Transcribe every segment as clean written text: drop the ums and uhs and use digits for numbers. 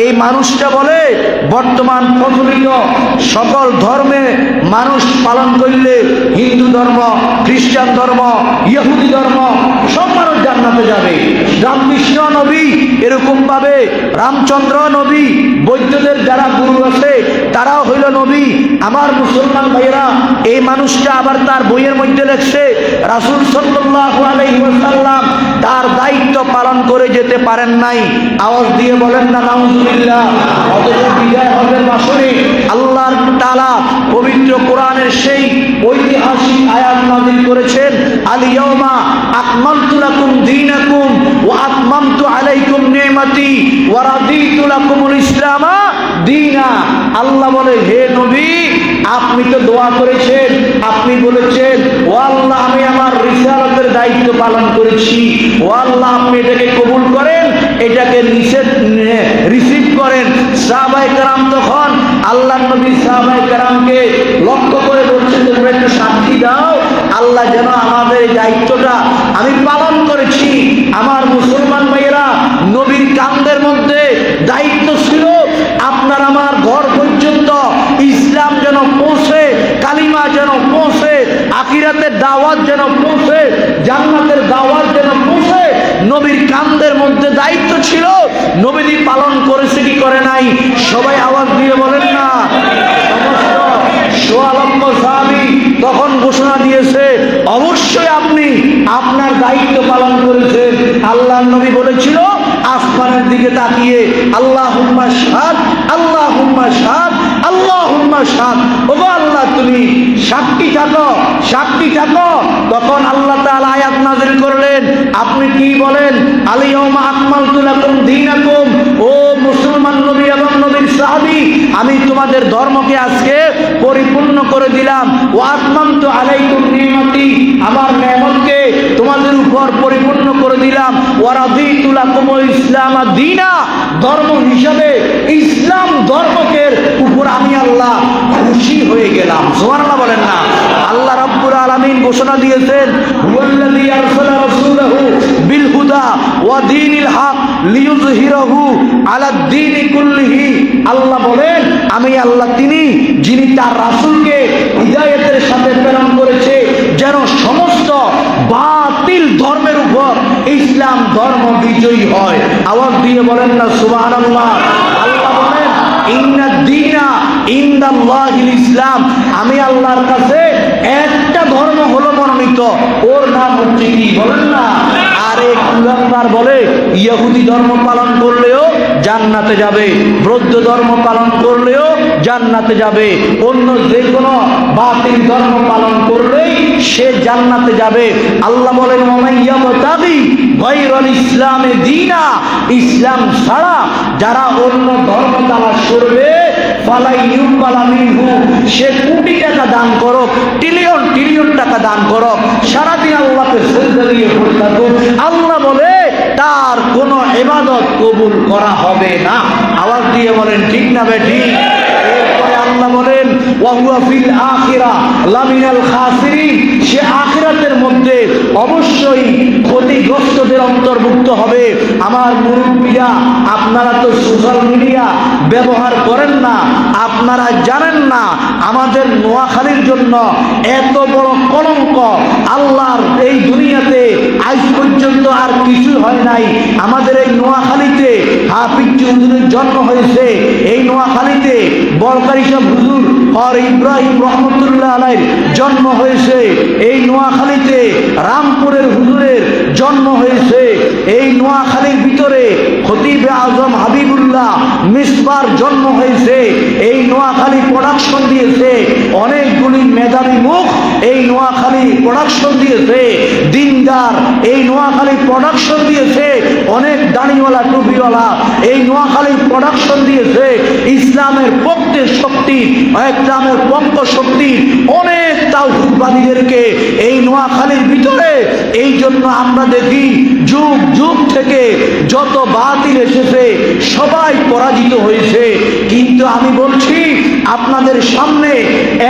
এই মানুষটা বলে বর্তমান প্রচলিত সকল ধর্মে মানুষ পালন করলে হিন্দু ধর্ম, খ্রিস্টান ধর্ম, ইহুদি ধর্ম সব মানুষ জান্নাতে যাবে। রামকৃষ্ণ নবী এরকম ভাবে, রামচন্দ্র নবী, বৈদ্যদের যারা গুরু আছে তারাও হইল নবী। আমার মুসলমান ভাইয়েরা, এই মানুষটা আবার তার বইয়ের মধ্যে লেখছে রাসূল সাল্লাল্লাহু আলাইহি ওয়াসাল্লাম তার দায়িত্ব পালন করে যেতে পারেন নাই। আওয়াজ দিয়ে বলেন না নাউজুবিল্লাহ। অথচ বিদায় হজের মাসে আল্লাহ তাআলা পবিত্র কোরআনের সেই ঐতিহাসিক আয়াত নাযিল করেছেন, আল ইয়াউমা আকমালতু লাকুম দীনাকুম ওয়া আতমামতু আলাইকুম নি'মাতি ওয়া রাদিতু লাকুমুল ইসলামা দীনা। আল্লাহ বলে, হে নবী, আপনি তো দোয়া করেছেন, আপনি বলেছেন ও আল্লাহ আমি আমার রিসালাতের দায়িত্ব পালন করেছি, ও আল্লাহ আপনি এটাকে কবুল করেন, এটাকে রিসিভ করেন। সাহাবায়ে কেরাম তখন আল্লাহর নবী সাহাবায়ে কেরামকে লক্ষ্য করে বলছেন, তোমরা একটু সাক্ষী দাও আল্লাহ যেন আমাদের এই দায়িত্বটা আমি পালন করেছি। আমার মুসলমান ভাইয়েরা, নবীর কাঁধের মধ্যে দায়িত্ব ছিল আপনার আমার ঘর পর্যন্ত ইসলাম যেন পৌঁছে, কালিমা যেন পৌঁছে, আখিরাতের দাওয়াত যেন পৌঁছে, জান্নাতের দাওয়াত যেন পৌঁছে। নবীর কাঁধের মধ্যে দায়িত্ব ছিল। নবীজি পালন করেছে কি করে নাই? সবাই আওয়াজ দিয়ে বলেন না। সমস্ত সোয়া লক্ষ সাহাবী তখন ঘোষণা দিয়েছে, অবশ্যই আপনি আপনার দায়িত্ব পালন করেছেন। আল্লাহর নবী বলেছিল আসমানের দিকে তাকিয়ে, আল্লাহুম্মা শাহাদ, আল্লাহুম্মা শাহাদ, আল্লাহুম্মা শাহাদ। ওগো আল্লাহ তুমি সাক্ষী থাকো, সাক্ষী থাকো। তখন আল্লাহ তাআলা আয়াত নাযিল করলেন, আপনি কি বলেন? আল ইয়াউমা আকমালতু লাকুম দীনাকুম। ও মুসলমান নবী এবং নবীর সাহাবী, আমি তোমাদের ধর্মকে আজকে পরিপূর্ণ করে দিলাম। ওয়া আতমামতু আলাইকুম নি'মাতি, আমার নেয়ামতকে তোমাদের উপর পরিপূর্ণ করে দিলাম। ওয়া রাদিতু লাকুমুল ইসলামা দীনা, ধর্ম হিসাবে ইসলাম ধর্মকে উপর আমি আল্লাহ খুশি হয়ে গেলাম। সুবহানাল্লাহ বলেন না। আল্লাহ রাব্বুল আলামিন ঘোষণা দিয়েছেন, হুয়াল্লাযী আরসালা রাসূলাহু বিল হুদা ওয়া দীনিল হক লিইয়ুযহিরাহু আলা দ্বীনি কুল্লিহি। আল্লাহ বলেন, আমি আল্লাহ তিনি যিনি তার রাসূলকে হিদায়াতের সাথে প্রেরণ করেছে যেন সমস্ত বাতিল ধর্মের উপর ইসলাম ধর্ম বিজয়ী হয়। আওয়াজ দিয়ে বলেন না সুবহানাল্লাহ। আল্লাহ বলেন, ইন্নাদ দীনা ইনদাল্লাহিল ইসলাম, আমি আল্লাহর কাছে একটা ধর্ম হলো মনোনীত, ওর নাম হচ্ছে কি? বলেন না। আর এক কুলাঙ্গার বলে ইহুদি ধর্ম পালন করলেও জান্নাতে যাবে, বৌদ্ধ ধর্ম পালন করলেও জান্নাতে যাবে, অন্য যে কোনো বাতিল ধর্ম পালন করলেই সে জান্নাতে যাবে। আল্লাহ বলেন, ওয়ামাইয়াবতাগি গায়রাল ইসলামে দীনা, ইসলাম ছাড়া যারা অন্য ধর্ম তালাশ করবে ফালাই ইউকবালা মিনহু, সে কোটি টাকা দান করুক, ট্রিলিয়ন ট্রিলিয়ন টাকা দান করুক, সারাদিন আল্লাহকে সিজদা দিয়ে পড়ে থাকুক, আল্লাহ বলে তার কোনো ইবাদত কবুল করা হবে না। আওয়াজ দিয়ে বলেন ঠিক না বেঠিক? এরপরে আল্লাহ বলেন, ওয়া হুয়া ফিল আখিরা লামিনাল খাসিরিন, সে আখিরাতের মধ্যে অবশ্যই ক্ষতিগ্রস্তদের অন্তর্ভুক্ত হবে। আমার মুরব্বীরা, আপনারা তো সোশ্যাল মিডিয়া ব্যবহার করেন না, আপনারা জানেন না আমাদের নোয়াখালীর জন্য এত বড় কলঙ্ক আল্লাহর এই দুনিয়াতে আজ পর্যন্ত আর কিছু হয় নাই। আমাদের এই নোয়াখালীতে হাফিজ হুজুরের জন্ম হয়েছে, এই নোয়াখালীতে বলকারী সাহেব হুজুর আর ইব্রাহিম রহমতুল্লাহ আলাইহির জন্ম হয়েছে, এই নোয়াখালীতে রামপুরের হুজুরের জন্ম হয়েছে, এই নোয়াখালীর ভিতরে খতিবে আজম হাবিবুল্লাহ মিসবার জন্ম হয়েছে, এই নোয়াখালী প্রোডাকশন দিয়েছে অনেকগুলি মেধাবী মুখ, এই নোয়াখালী প্রোডাকশন দিয়েছে দিনদার, এই নোয়াখালী প্রোডাকশন দিয়েছে অনেক দাড়িওয়ালা টুপিওয়ালা, এই নোয়াখালী প্রোডাকশন দিয়েছে ইসলামের পক্ষে শক্তি, ইসলামের পক্ষ শক্তি অনেক তাওহীদবাদীদেরকে এই নোয়াখালীর ভিতরে। এই জন্য আমরা দেখি যুগ যুগ থেকে যত বাতিল এসেছে সবাই পরাজিত হয়েছে। কিন্তু আমি বলছি আপনাদের সামনে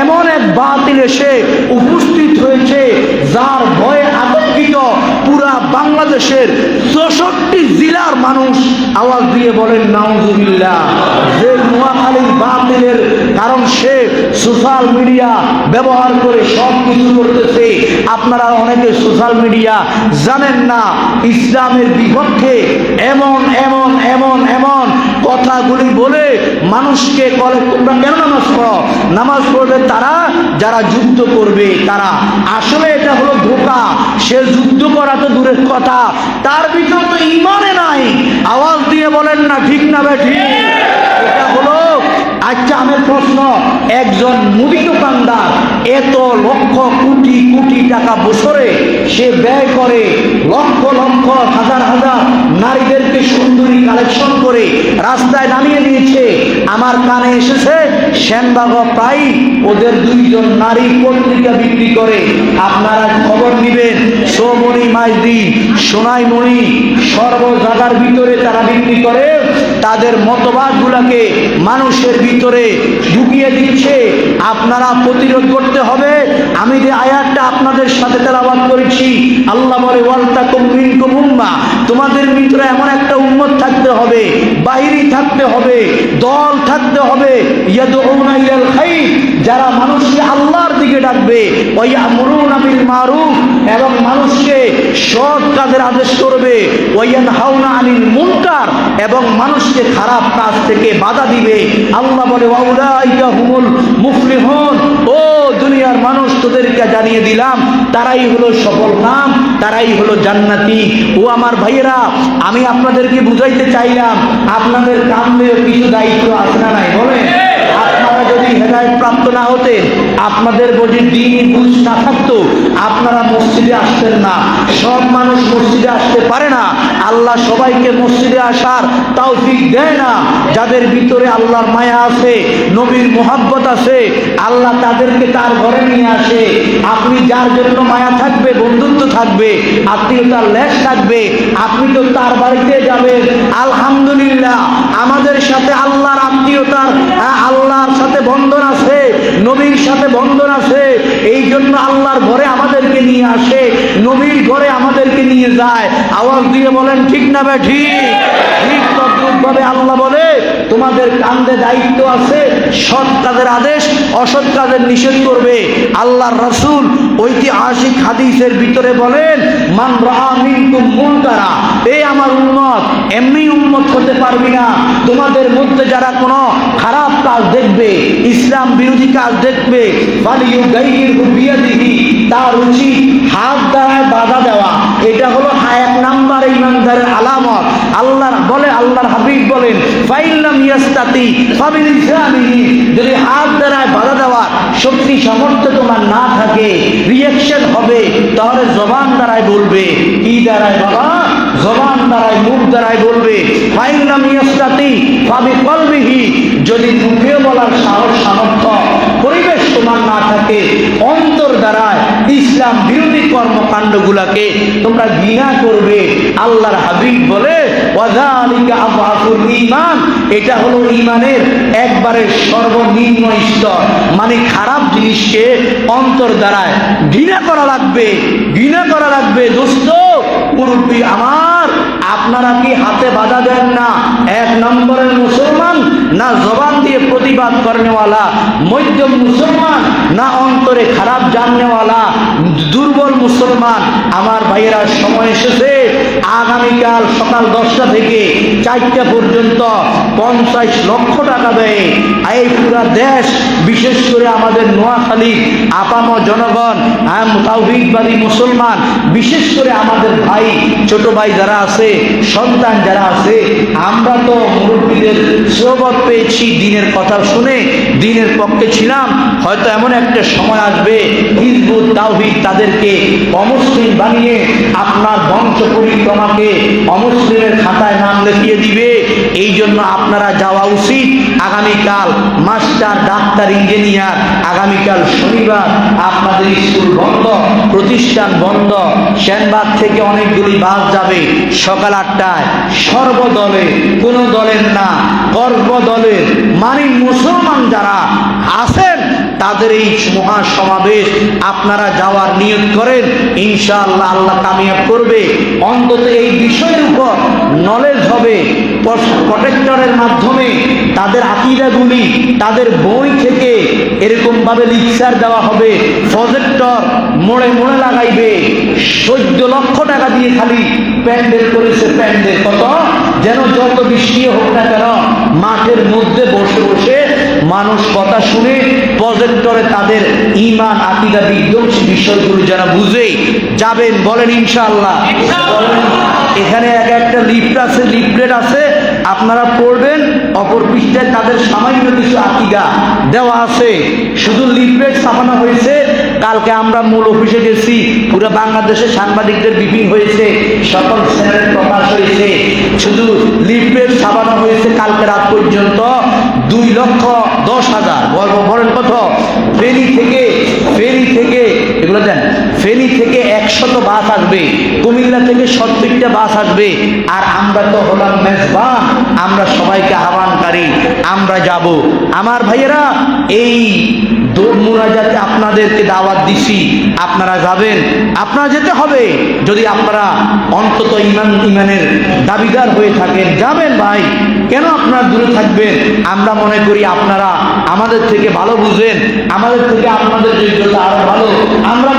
এমন এক বাতিল এসে উপস্থিত হয়েছে যার ভয়ে আতঙ্কিত পুরা বাংলাদেশের ৬৪ জেলার মানুষ। আওয়াজ দিয়ে বলেন নাউজুবিল্লাহ। সোশ্যাল মিডিয়া ব্যবহার করে সব কিছু করতেছে। আপনারা অনেকে সোশ্যাল মিডিয়া জানেন না, ইসলামের বিপক্ষে এমন এমন এমন এমন কথাগুলি বলে মানুষকে বলে তোমরা কেন নামাজ পড়ো, নামাজ পড়বে তারা যারা যুদ্ধ করবে তারা। আসলে এটা হলো ধোঁকা। সে যুদ্ধ করা তো দূরের কথা, তার ভিতর তো ইমানে নাই। আওয়াজ দিয়ে বলেন না ঠিক না বেঠিক? এটা হলো আচ্ছা আমার প্রশ্ন, একজন মুদি দোকানদার এত লক্ষ কোটি কোটি টাকা বছরে সে ব্যয় করে, লক্ষ লক্ষ হাজার হাজার নারীদেরকে সুন্দরী কালেকশন করে রাস্তায় নামিয়ে দিয়েছে। আমার কানে এসেছে সেনবাগ প্রায় ওদের দুইজন নারী পত্রিকা বিক্রি করে। আপনারা খবর নিবেন, সৌমণি মাইদি, সোনাইমণি, সর্ব জায়গার ভিতরে তারা বিক্রি করে তাদের মতবাদগুলোকে মানুষের ভিতরে ঢুকিয়ে দিচ্ছে। আপনারা প্রতিরোধ করতে হবে। আমি যে আয়াতটা আপনাদের সাথে তেলাওয়াত করেছি, আল্লাহ বলে ওয়ালতাকুম মিনকুম উম্মাহ, তোমাদের ভিতরে এমন একটা উম্মত থাকতে হবে, বাহিনী থাকতে হবে, দল থাকতে হবে, ইয়াদউনা ইলাল খাইর, যারা মানুষকে আল্লাহর দিকে ডাকবে, ওয়া ইয়ামুরুনা বিল মারুফ, এবং মানুষকে সৎ কাজের আদেশ করবে, ওয়া ইয়ানহাউনা আনিল মুনকার, এবং মানুষকে খারাপ কাজ থেকে বাধা দিবে। আল্লাহ বলে ওয়াউলাইকা হুমুল মুফলিহুন, ও দুনিয়ার মানুষ তোদেরকে জানিয়ে দিলাম তারাই হলো সফল কাম, তারাই হলো জান্নাতি। ও আমার ভাইয়েরা, আমি আপনাদেরকে বুঝাইতে চাইলাম আপনাদের কামে কিছু দায়িত্ব আছে না নাই বলেন? আপনারা যদি হেদায়েত প্রাপ্ত না হতেন, আপনাদের যদি দ্বীনি বুঝ না থাকতো, আপনারা মসজিদে আসতেন না। সব মানুষ মসজিদে আসতে পারে না, আল্লাহ সবাইকে মসজিদে আসার তৌফিক দেয় না। যাদের ভিতরে আল্লাহর মায়া আছে, নবীর মুহাব্বত আছে, আল্লাহ তাদেরকে তার ঘরে নিয়ে আসে। আপনি যার জন্য মায়া থাকবে, বন্ধুত্ব থাকবে, আত্মীয়তার লেশ থাকবে, আপনি তো তার বাড়িতে যাবেন। আলহামদুলিল্লাহ, আমাদের সাথে আল্লাহর আত্মীয়তার আল্লাহর সাথে বন্ধন আছে, নবীর সাথে বন্ধন আছে। এই জন্য আল্লাহর ঘরে আমাদেরকে নিয়ে আসে, নবীর ঘরে আমাদেরকে নিয়ে যায়। আওয়াজ দিয়ে বলেন ঠিক না বেঠিক? ঠিক তদ্রূপভাবে আল্লাহ বলে তোমাদের কাঁধে দায়িত্ব আছে, সৎ কাজের আদেশ, অসৎ কাজের নিষেধ করবে। আল্লাহর রাসূল ঐতিহাসিক হাদিসের ভিতরে বলেন মান রাআ মিনকুম মুনকারা, এই আমার উম্মত এমনি উম্মত হতে পারবি না। তোমাদের মধ্যে যারা কোনো খারাপ কাজ দেখবে, ইসলাম বিরোধী কাজ দেখবে, ফালিয়ুগাইয়িরহু বিয়াদিহি, তার উচিত হাত দ্বারা বাধা দেওয়া। এটা হলো এক নাম্বার ঈমানদারের আলামত। আল্লাহর বলে, আল্লাহর হাবিব বলেন ফাইল্লাম ইয়াস্তাতি ফাবিলিসানিহি, যদি হাত দ্বারা বাধা দেওয়ার শক্তি সামর্থ্য তোমার না থাকে, রিঅ্যাকশন হবে, তাহলে জবান দ্বারাই বলবে। কি দ্বারাই বাবা? জবান দ্বারাই, মুখ দ্বারাই বলবে। ফাইল্লাম ইয়াস্তাতি ফাবিকলবিহি, যদি মুখে বলার সাহস সামর্থ্য পরিবেশ তোমার না থাকে, অন্তর দ্বারায় ইসলাম বিরোধী কর্মকাণ্ডগুলাকে তোমরা ঘৃণা করবে। আল্লাহর হাবিব বলে ওয়াযালিকা আযআফুল ঈমান, এটা হলো ঈমানের একবারে সর্বনিম্ন স্তর। মানে খারাপ জিনিসকে অন্তর দ্বারায় ঘৃণা করা লাগবে, ঘৃণা করা লাগবে। দোস্ত মুরব্বী আমার, আপনারা কি হাতে বাধা দেন না? এক নম্বরের মুসলমান, না জবান দিয়ে প্রতিবাদ করেনেওয়ালা, মধ্যম মুসলমান, না অন্তরে খারাপ জাননেওয়ালা, দুর্বল মুসলমান। আমার ভাইয়েরা, সময় এসেছে আগামীকাল সকাল 10টা থেকে 4টা পর্যন্ত 50 লক্ষ টাকা দেয় এই পুরা দেশ, বিশেষ করে আমাদের নোয়াখালী আপাম জনগণ, তাওহীদবাদী মুসলমান, বিশেষ করে আমাদের ভাই, ছোট ভাই যারা আছে, সন্তান যারা আছে, আমরা তো মুরব্বীদের সোহবত পেয়েছি, দিনের কথা শুনে দিনের পক্ষে ছিলাম। হয়তো এমন একটা সময় আসবে হিজবুত তাওহীদ তাদেরকে অমুসলিম বানিয়ে আপনার বংশ পরিক্রমাকে অমুসলিমের খাতায় নাম লিখিয়ে দিবে। এই জন্য আপনারা যাওয়া উচিত। আগামীকাল মাস্টার, ডাক্তার, ইঞ্জিনিয়ার, আগামীকাল শনিবার আপনাদের স্কুল বন্ধ, প্রতিষ্ঠান বন্ধ। সেনবাগ থেকে অনেকগুলি বাস যাবে সকাল 8টায়, সর্বদলে, কোনো দলের না, সর্বদলের, মানে মুসলমান যারা আছেন তাদের এই মহাসমাবেশ আপনারা যাওয়ার নিয়ত করেন, ইনশাআল্লাহ আল্লাহ কামিয়াব করবে। অন্তত এই বিষয়ের উপর নলেজ হবে, প্রটেক্টরের মাধ্যমে তাদের আকীদাগুলি তাদের বই থেকে এরকম ভাবে লিকচার দেওয়া হবে, প্রজেক্টর মোড়ে মোড়ে লাগাইবে। 14 লক্ষ টাকা দিয়ে খালি প্যান্ডেল করেছে। প্যান্ডেল কত? যেন যত বৃষ্টি হোক না কেন মাঠের মধ্যে বসে বসে মানুষ কথা শুনে প্রজেক্টরে তাদের ঈমান আকীদা বিধ্বংসী বিষয়গুলো যেন বুঝে। যাবেন বলেন ইনশাআল্লাহ? বলেন। এখানে একটা লিফলেট আছে, আপনারা পড়বেন। অপর পৃষ্ঠায় তাদের সামান্য কিছু আকীদা দেওয়া আছে। শুধু লিফলেট ছাপানো হয়েছে। কালকে আমরা মূল অফিসে গেছি, পুরো বাংলাদেশের সাংবাদিকদের ব্রিফিং হয়েছে, সকল চ্যানেল প্রকাশ হয়েছে। শুধু লিফলেট ছাপানো হয়েছে কালকে রাত পর্যন্ত 2,10,000। বলেন কত? ফেনী থেকে এগুলো দেন, ফেনী থেকে 100 বাস আসবে, কুমিল্লা থেকে 70টা বাস আসবে। আর আমরা তো হলাম মেজবান, আমরা সবাইকে আহ্বানকারী, আমরা যাব। আমার ভাইয়েরা, এই মুনাজাতে আপনাদেরকে দাওয়াত দিছি, আপনারা যাবেন, আপনারা যেতে হবে। যদি আপনারা অন্তত ইমানের দাবিদার হয়ে থাকেন, যাবেন ভাই। কেন আপনারা দূরে থাকবেন? আমরা মনে করি আপনারা আমাদের থেকে ভালো বুঝেন, আমাদের থেকে আপনাদের যোগ্যতা আরো ভালো। আমরা